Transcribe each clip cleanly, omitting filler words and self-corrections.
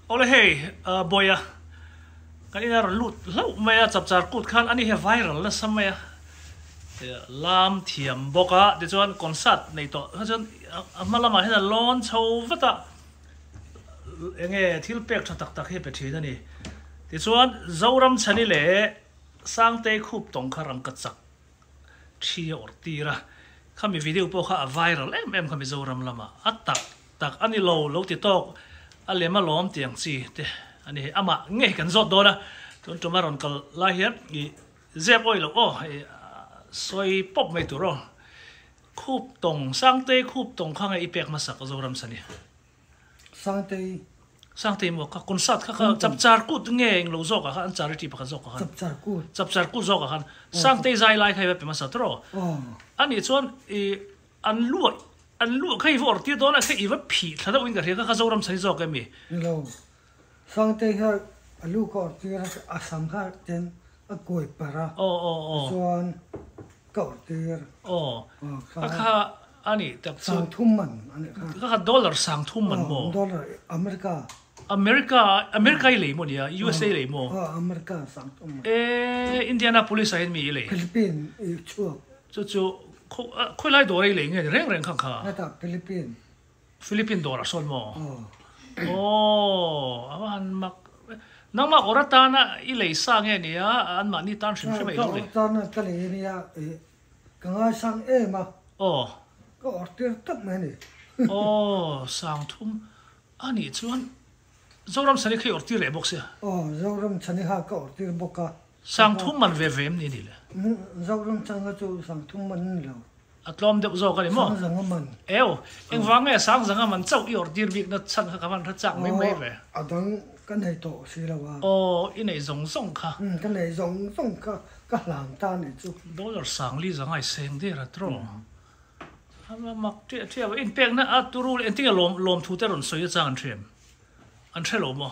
ole hey boya kan ina lut lau maya chap char kut khan ani he viral la samaya lam thiam boka de chuan concert nei to chuan amalama hena lon chho vata enge thil pek thatak tak he pe thina ni ti chuan zoram chani le sangte khup tong kharang ka chak thi or tira khami video po kha viral em khami zoram lama atak tak ani lo ti tok alema lom tiang chi te ani ama nge kan zot dona ton tomaron kal la hian i zep oi lo o soi pop mai tu ro khup tong sangte khup tong khang i pek ma sak zoram sani sangte mo ka concert kha chap char kut nge eng lo zok kha an charity pa zok kha chap char kut zok kha sangte zai lai khai pe ma sa tro ani chon i an lu khai vor ti dona khai iwa phi thada win ka re kha zoram sani zok mi lo sangte ha alu ko ti asam kha ten a koi para chuan ko ti kha ani tak sang thum man ani kha dollar sang thum man mo dollar America le mo nia USA le mo America sang thum Indianapolis ai mi le Philippines chu khoi lai do le nge reng khang kha ta Philippines dollar son mo awan mak nang ma orata na i le sa nge nia an ma ni tan shim shim ai le tan ka le nia ka nga sang maก็ออกเตือนตักมานี่สางทุ่มอันนี้ชวนเจ้ารำสันนิษฐานออกเตือนเลยบอกเสียเจ้ารำสันนิษฐานก็ออกเตือนบอกก็สางทุ่มมันเวมนี่แหละเจ้ารำสันก็จะสางทุ่มมันนี่แล้วอัตลอมเด็กโจกันเลยมั้งสังมันเอ็งฟังไงสังมันเจ้าอีออกเตือนวิกนัดฉันกับมันทัดจังไม่เว้ยดังกันให้โตสิแล้วว่าอีไหนสงส่งค่ะกันไหนสงก็หลังตาเนี่ยจุโดนสังลีสังไอเซงเดียร์ตรมักเทียบอินเป็กนะอัตุรูเอ็นที่ลมทูเตอร์รอนสวยจังอันเทมอันเทลม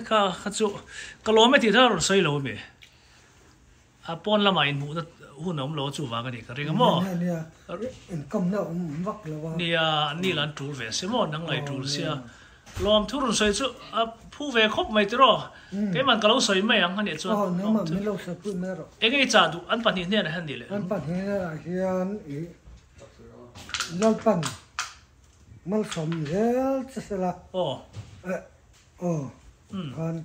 ค่ะจู่ก็ลมไม่ที่เตอร์รอนสวยลมปอนละไม่อินหูหุ่นน้ำโลจู่ว่ากันอีกเรื่องมั้งเนี่ยอินคำเนี่ยวักแล้วว่านี่หลานทูเวสมั้งนั่งไหลทูเสียลมทูรอนสวยจู่ผู้เวคบไม่ตรอแกมันก็เราสวยไม่ยังอันนี้จู่นั่นมันไม่เราสักพูดไม่หรอกไอ้จ่าดูอันปัจจุบันเนี่ยฮันดีเลยอันปัจจุบันเฮียนลปันมันสมเด็จจะสละกัน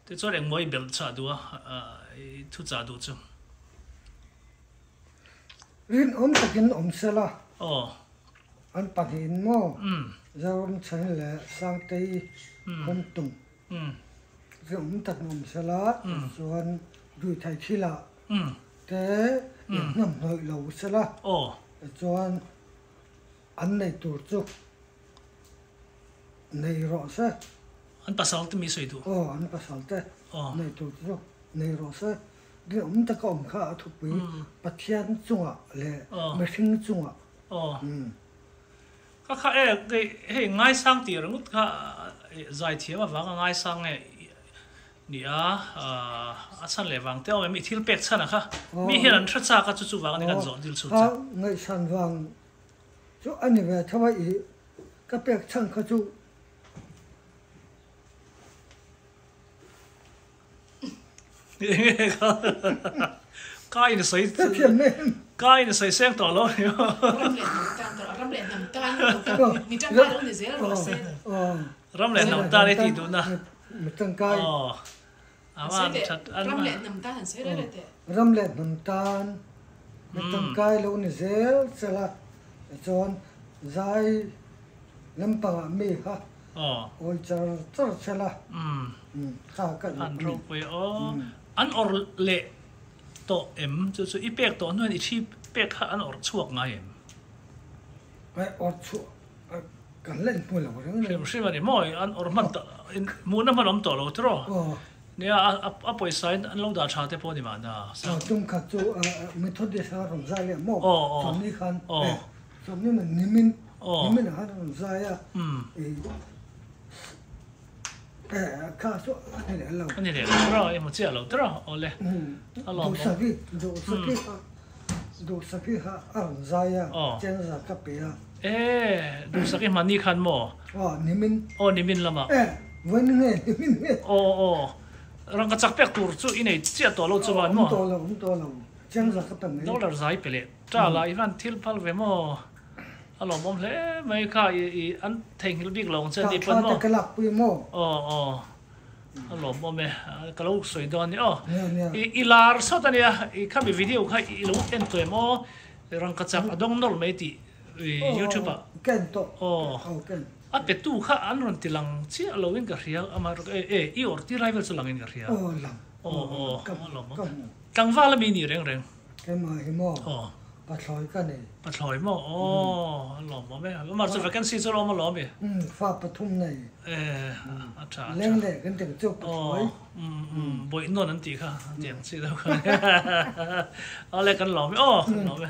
ที่ตัวเองไม่เบลจ่าดูทุจ่าดูจังรินตะกินสละอันปัจจุบันโม่จะรำฉันแหละสังเกตคนตุ่มรินตะกินสละส่วนดูไทยที่ละแต่น้ำหน่อยเราสละจวนอันในตัวจุกในรถซะอันภาษาที่มีสวยดูอันภาษาแต่ในตัวจุกในรถซะเดี๋ยวมันจะก็อมข้าทุกปีปัจจัยจังหวะเลยไม่ถึงจังหวะก็ข้าง่ายสร้างตีรึงข้าใจเทียบว่าง่ายสร้างนี่ฉันเลยวังเต้าไม่มีที่เป็ดฉันนะคะมีเห็นชัดๆก็จู่ๆวังนี่กันจอดดิลสุดจ้ะง่ายฉันวังจู่อันนี้แบบทว่าอีก็เป็ดฉันก็จู่ก็อินใส่ก็อินใส่เสียงต่อแล้วเนี่ยรำเล่นน้ำตาลนี่จังได้แล้วนี่เสียแล้วเสียรำเล่นน้ำตาลได้ที่ดูนะไม่ต้องใกล้รำเล่นน้ำตาลเสียได้เลยแต่รำเล่นน้ำตาลไม่ต้องใกล้แล้วนี่เสียสละจนใจลำปางมีค่ะโอ้ยจะสละข้ากันอันรูปไปอันอร์เล่โตจู่ๆอีเป็กโตนั่นอีที่เป็กข้าอันอร์ช่วงไงไอ้อร์ช่วงกันเล่นพูดแล้วเรื่องนี้ใช่ไหมเนี่ยมั่วอันอร์มันมูนมันล้มตัวเราตรอเนี่ยไปใส่อันเราด่าชาเทพอดีมานะจุ่มขัดจู่ไม่ทอดเดียร์รำใจเลยมั่วตอนนี้คันตอนนี้มันนิมินนะฮะรำใจข้าสู้อันนี้เราอันนี้เราเอ็มเจียเราตรอโอ้เลยดูสักที ดูสักฮะอ่างใจอ่ะเจนสักกับเปียดูสักมันนี่คันโมนิมินนิมินละมั้งวันนี้นิมินรังกระจักเปียกตัวจู่อินเอเจียตัวเราจะวันโมตัวเราเจนสักกับเป็นเราเราใจไปเลยจ้าละอีวันทิลพัลเวโมอารมณ์ผมเลยไม่ค่าอันเทงฮิลบิกลงเช่นนี้เป็นโมกระลักปุยโมอารมณ์ผมเนี่ยกระลุกสวยดอนนี่อีลาร์สุดอันนี้ข้ามีวิดีโอข้าอีลุกเอ็นตัวโมรังกระจักดงนอลไม่ตีYouTube อ่ะเก่งโตเป็ดตู้ข้าอันนั้นที่หลังเชี่ยเราเองก็เรียกมาอีออร์ที่ไรเวลส์หลังเองก็เรียกหลังกังว่าละมีนี่เร่งแค่มาหิมะปัดลอยกันเองปัดลอยมั้งหล่อมั้งแม่มาสุดกันซีจะรอมาหล่อไหมฟ้าปทุมในอาจารย์เล่นเล่กันถึงจุดปัดลอยบ่อยนอนนั่นตีค่ะเจียงซีแล้วกันอะไรกันหล่อไหมหล่อไหม